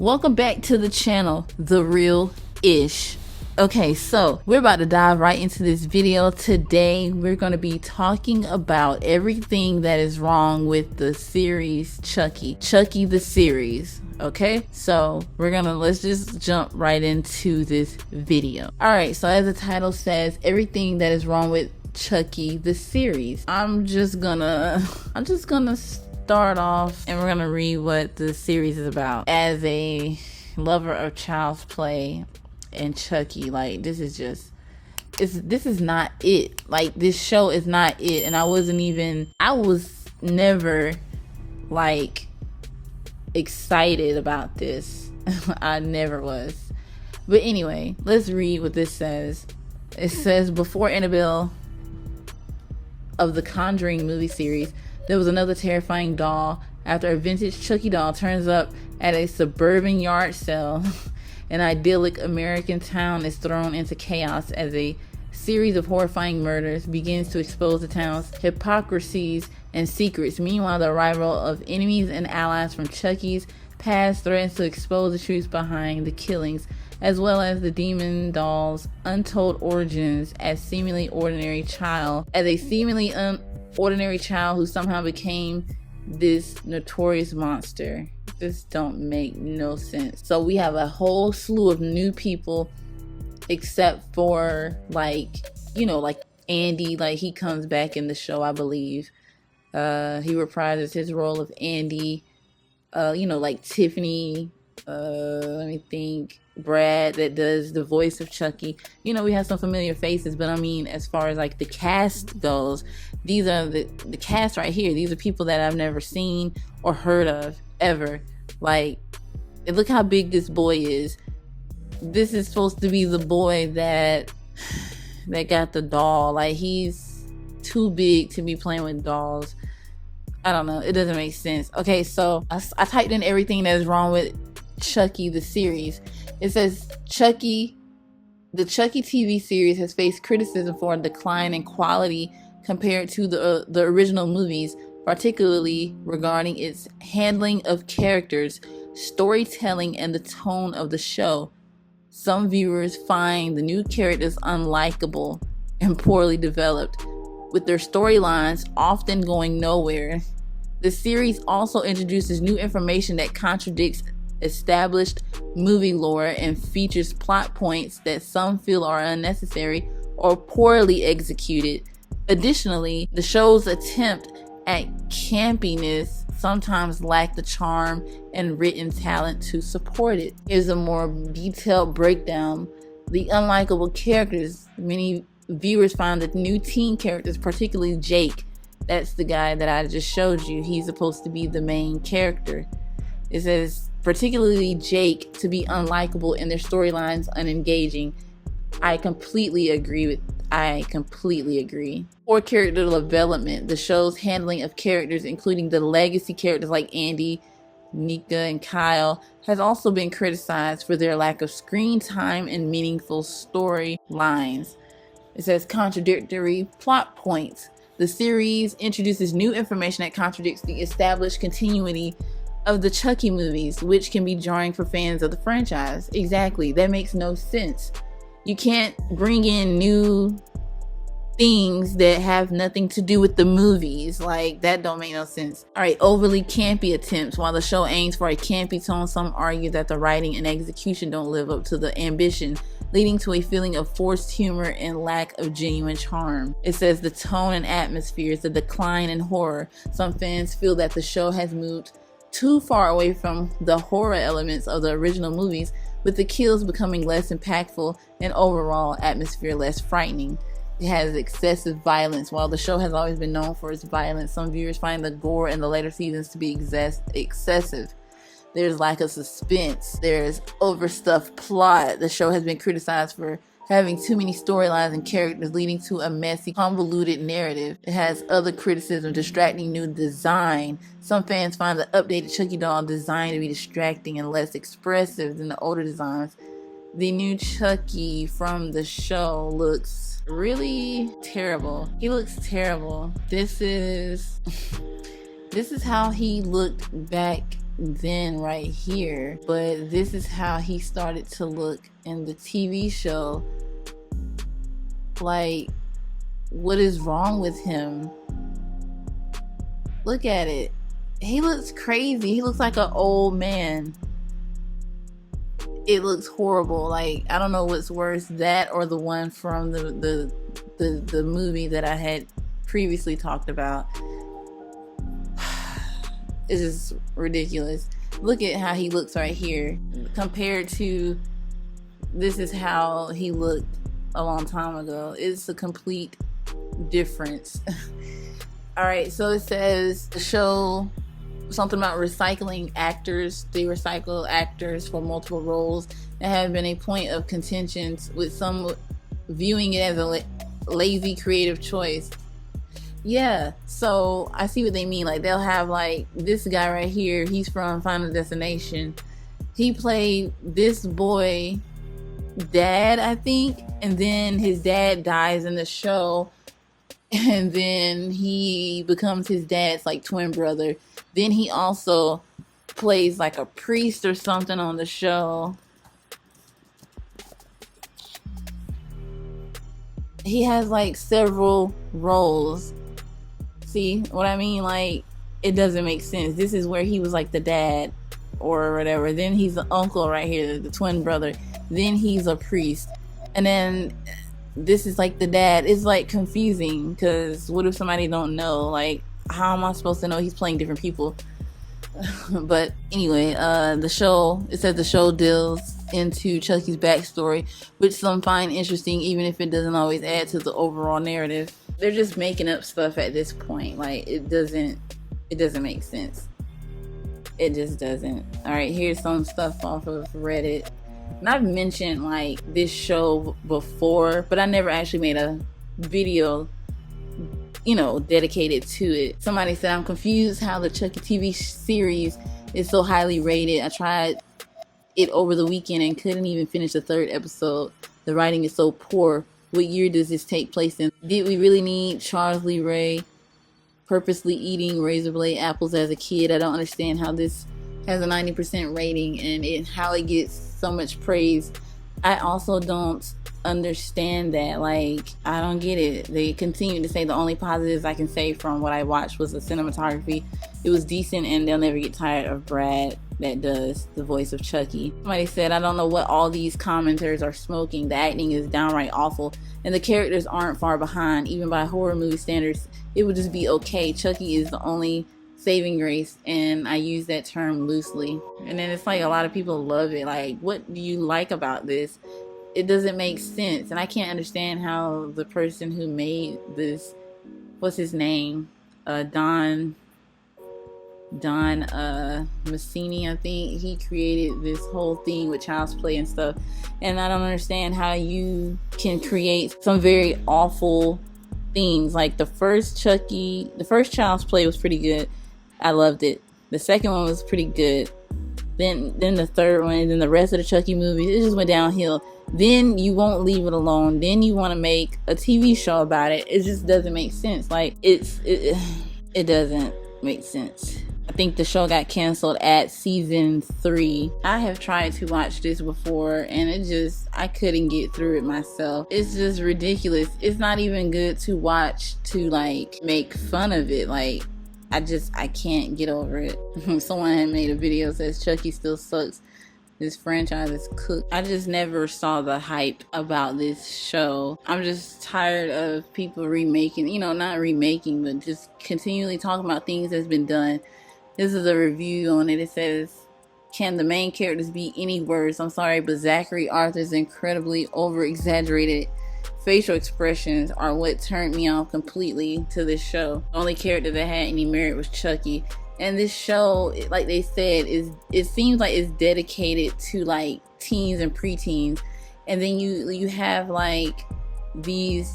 Welcome back to the channel, The Real Ish. Okay, so we're about to dive right into this video. Today, we're going to be talking about everything that is wrong with the series Chucky. Chucky the series. Okay, so let's just jump right into this video. All right, so as the title says, everything that is wrong with Chucky the series. I'm just gonna start off and we're gonna read what the series is about. As a lover of child's play and Chucky, like this is not it. Like this show is not it, and I was never like excited about this. I never was. But anyway, let's read what this says. It says, before Annabelle of the Conjuring movie series, there was another terrifying doll. After a vintage Chucky doll turns up at a suburban yard sale, an idyllic American town is thrown into chaos as a series of horrifying murders begins to expose the town's hypocrisies and secrets. Meanwhile, the arrival of enemies and allies from Chucky's past threatens to expose the truth behind the killings, as well as the demon doll's untold origins as a seemingly ordinary child who somehow became this notorious monster. This don't make no sense. So we have a whole slew of new people, except for like Andy. Like he comes back in the show, I believe. He reprises his role of Andy. Like Tiffany. Let me think. Brad, that does the voice of Chucky. We have some familiar faces, but I mean, as far as like the cast goes, these are the cast right here. These are people that I've never seen or heard of ever. Like, and look how big this boy is. This is supposed to be the boy that got the doll. Like, he's too big to be playing with dolls. I don't know. It doesn't make sense. Okay, so I typed in everything that is wrong with Chucky the series. It says the Chucky TV series has faced criticism for a decline in quality compared to the original movies, particularly regarding its handling of characters, storytelling, and the tone of the show. Some viewers find the new characters unlikable and poorly developed, with their storylines often going nowhere. The series also introduces new information that contradicts established movie lore and features plot points that some feel are unnecessary or poorly executed. Additionally, the show's attempt at campiness sometimes lack the charm and written talent to support it. Here's a more detailed breakdown. The unlikable characters. Many viewers find that new teen characters, particularly Jake, that's the guy that I just showed you, he's supposed to be the main character. It says, particularly Jake, to be unlikable and their storylines unengaging. I completely agree. For character development, the show's handling of characters, including the legacy characters like Andy, Nika, and Kyle, has also been criticized for their lack of screen time and meaningful storylines. It says contradictory plot points. The series introduces new information that contradicts the established continuity of the Chucky movies, which can be jarring for fans of the franchise. Exactly, that makes no sense. You can't bring in new things that have nothing to do with the movies. Like, that don't make no sense. Alright, overly campy attempts. While the show aims for a campy tone, some argue that the writing and execution don't live up to the ambition, leading to a feeling of forced humor and lack of genuine charm. It says the tone and atmosphere is a decline in horror. Some fans feel that the show has moved too far away from the horror elements of the original movies, with the kills becoming less impactful and overall atmosphere less frightening. It has excessive violence. While the show has always been known for its violence, some viewers find the gore in the later seasons to be excessive. There's lack of suspense. There's overstuffed plot. The show has been criticized for having too many storylines and characters, leading to a messy, convoluted narrative. It has other criticism, distracting new design. Some fans find the updated Chucky doll design to be distracting and less expressive than the older designs. The new Chucky from the show looks really terrible. He looks terrible. This is how he looked back then right here, but this is how he started to look in the TV show. Like, what is wrong with him? Look at it. He looks crazy. He looks like an old man. It looks horrible. Like, I don't know what's worse, that or the one from the movie that I had previously talked about. It's just ridiculous. Look at how he looks right here compared to this is how he looked a long time ago. It's a complete difference. All right, so it says the show something about recycling actors. They recycle actors for multiple roles and have been a point of contention, with some viewing it as a lazy creative choice. Yeah, so I see what they mean. Like, they'll have like this guy right here, he's from Final Destination. He played this boy dad, I think, and then his dad dies in the show, and then he becomes his dad's like twin brother. Then he also plays like a priest or something on the show. He has like several roles. See what I mean? Like, it doesn't make sense. This is where he was like the dad or whatever. Then he's the uncle right here, the twin brother. Then he's a priest. And then this is like the dad. It's like confusing, because what if somebody don't know? Like, how am I supposed to know he's playing different people? But anyway, the show, it says the show deals into Chucky's backstory, which some find interesting, even if it doesn't always add to the overall narrative. They're just making up stuff at this point. Like, it doesn't make sense. It just doesn't. All right, here's some stuff off of Reddit. And I've mentioned like this show before, but I never actually made a video, dedicated to it. Somebody said, I'm confused how the Chucky TV series is so highly rated. I tried it over the weekend and couldn't even finish the 3rd episode. The writing is so poor. What year does this take place in? Did we really need Charles Lee Ray purposely eating razor blade apples as a kid? I don't understand how this has a 90% rating and how it gets so much praise. I also don't understand that. Like, I don't get it. They continue to say the only positives I can say from what I watched was the cinematography. It was decent, and they'll never get tired of Brad that does the voice of Chucky. Somebody said, I don't know what all these commenters are smoking. The acting is downright awful, and the characters aren't far behind. Even by horror movie standards, it would just be okay. Chucky is the only saving grace, and I use that term loosely. And then it's like a lot of people love it. Like, what do you like about this? It doesn't make sense, and I can't understand how the person who made this, what's his name, Don Massini, I think, he created this whole thing with child's play and stuff, and I don't understand how you can create some very awful things. Like the first child's play was pretty good. I loved it. The second one was pretty good. Then the third one, and then the rest of the Chucky movies, it just went downhill. Then you won't leave it alone. Then you want to make a TV show about it. It just doesn't make sense. Like, it doesn't make sense. I think the show got canceled at season 3. I have tried to watch this before, and I couldn't get through it myself. It's just ridiculous. It's not even good to watch to like make fun of it. Like, I can't get over it. Someone had made a video that says Chucky still sucks. This franchise is cooked. I just never saw the hype about this show. I'm just tired of people remaking, not remaking, but just continually talking about things that's been done. This is a review on it. It says, can the main characters be any worse? I'm sorry, but Zachary Arthur's incredibly over-exaggerated facial expressions are what turned me off completely to this show. The only character that had any merit was Chucky. And this show, like they said, it seems like it's dedicated to like teens and preteens. And then you have like these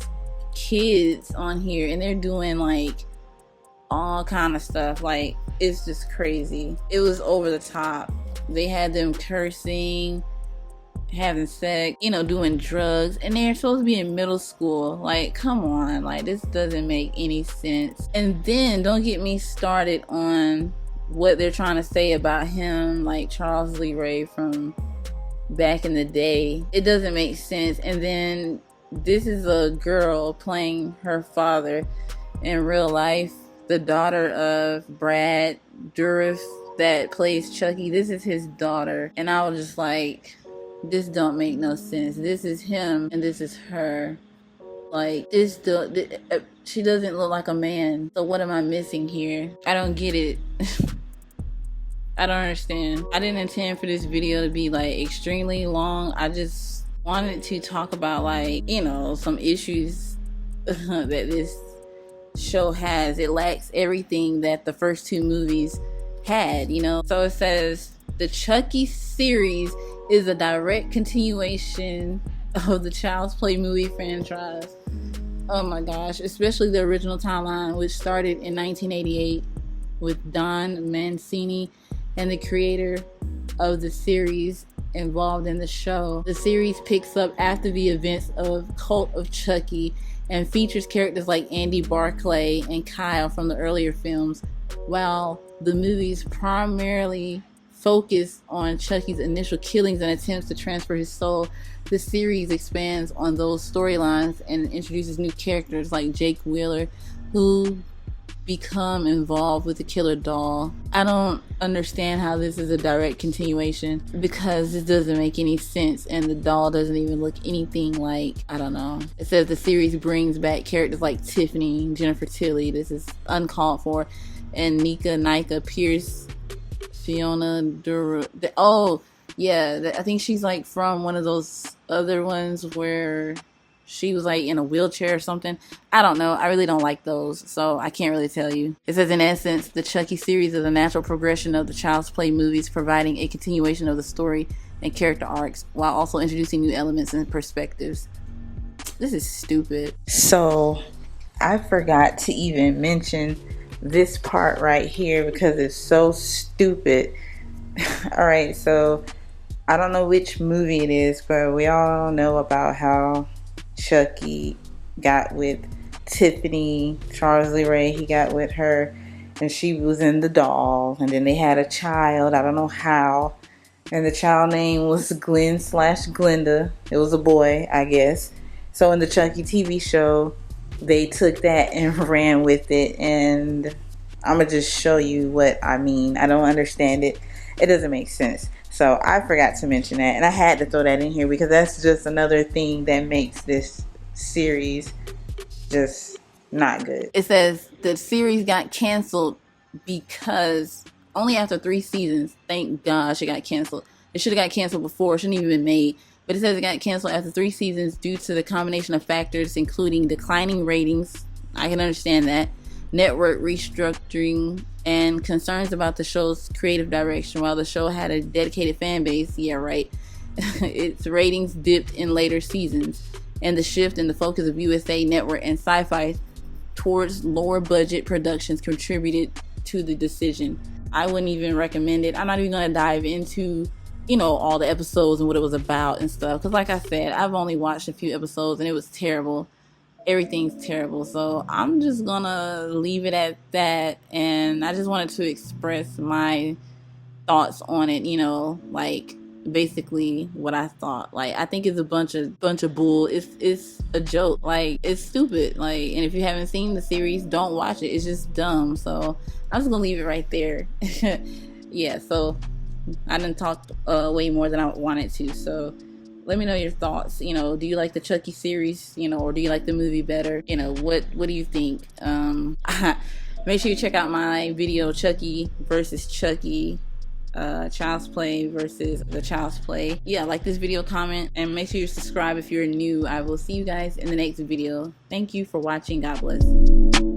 kids on here, and they're doing like all kind of stuff. Like, it's just crazy. It was over the top. They had them cursing, having sex, doing drugs, and they're supposed to be in middle school. Like, come on, like, this doesn't make any sense. And then don't get me started on what they're trying to say about him, like Charles Lee Ray from back in the day. It doesn't make sense. And then this is a girl playing her father in real life, the daughter of Brad Dourif that plays Chucky. This is his daughter, and I was just like, this don't make no sense. This is him and this is her. Like, she doesn't look like a man. So what am I missing here? I don't get it. I don't understand. I didn't intend for this video to be like extremely long. I just wanted to talk about, like, you know, some issues that this show has. It lacks everything that the first two movies had, you know. So it says the Chucky series is a direct continuation of the Child's Play movie franchise. Oh my gosh, especially the original timeline, which started in 1988 with Don Mancini and the creator of the series involved in the show. The series picks up after the events of Cult of Chucky and features characters like Andy Barclay and Kyle from the earlier films, while the movies primarily focus on Chucky's initial killings and attempts to transfer his soul. The series expands on those storylines and introduces new characters like Jake Wheeler, who become involved with the killer doll. I don't understand how this is a direct continuation, because this doesn't make any sense, and the doll doesn't even look anything like, I don't know. It says the series brings back characters like Tiffany, Jennifer Tilly, this is uncalled for, and Nika Pierce, Fiona oh yeah, I think she's like from one of those other ones where she was like in a wheelchair or something. I don't know. I really don't like those, so I can't really tell you. It says, in essence, the Chucky series is a natural progression of the Child's Play movies, providing a continuation of the story and character arcs while also introducing new elements and perspectives. This is stupid. So I forgot to even mention this part right here because it's so stupid. All right, so I don't know which movie it is, but we all know about how Chucky got with Tiffany, Charles Lee Ray, he got with her, and she was in the doll, and then they had a child, I don't know how, and the child name was Glenn/Glenda. It was a boy, I guess. So in the Chucky TV show, they took that and ran with it, and I'm gonna just show you what I mean. I don't understand it. It doesn't make sense. So I forgot to mention that, and I had to throw that in here because that's just another thing that makes this series just not good. It says the series got canceled because only after 3 seasons, thank gosh it got canceled. It should have got canceled before. It shouldn't even been made. But it says it got canceled after 3 seasons due to the combination of factors, including declining ratings. I can understand that. Network restructuring and concerns about the show's creative direction. While the show had a dedicated fan base, yeah, right, its ratings dipped in later seasons, and the shift in the focus of USA Network and Sci-Fi towards lower budget productions contributed to the decision. I wouldn't even recommend it. I'm not even going to dive into, you know, all the episodes and what it was about and stuff, because like I said, I've only watched a few episodes and it was terrible. Everything's terrible, so I'm just gonna leave it at that. And I just wanted to express my thoughts on it, you know, like basically what I thought. Like, I think it's a bunch of bull. It's a joke. Like, it's stupid. Like, and if you haven't seen the series, don't watch it. It's just dumb. So I'm just gonna leave it right there. Yeah, so I didn't talk way more than I wanted to, so let me know your thoughts. You know, do you like the Chucky series, you know, or do you like the movie better? You know, what do you think? Make sure you check out my video, Chucky versus Chucky, Child's Play versus the Child's Play. Yeah, like this video, comment, and make sure you subscribe if you're new. I will see you guys in the next video. Thank you for watching. God bless.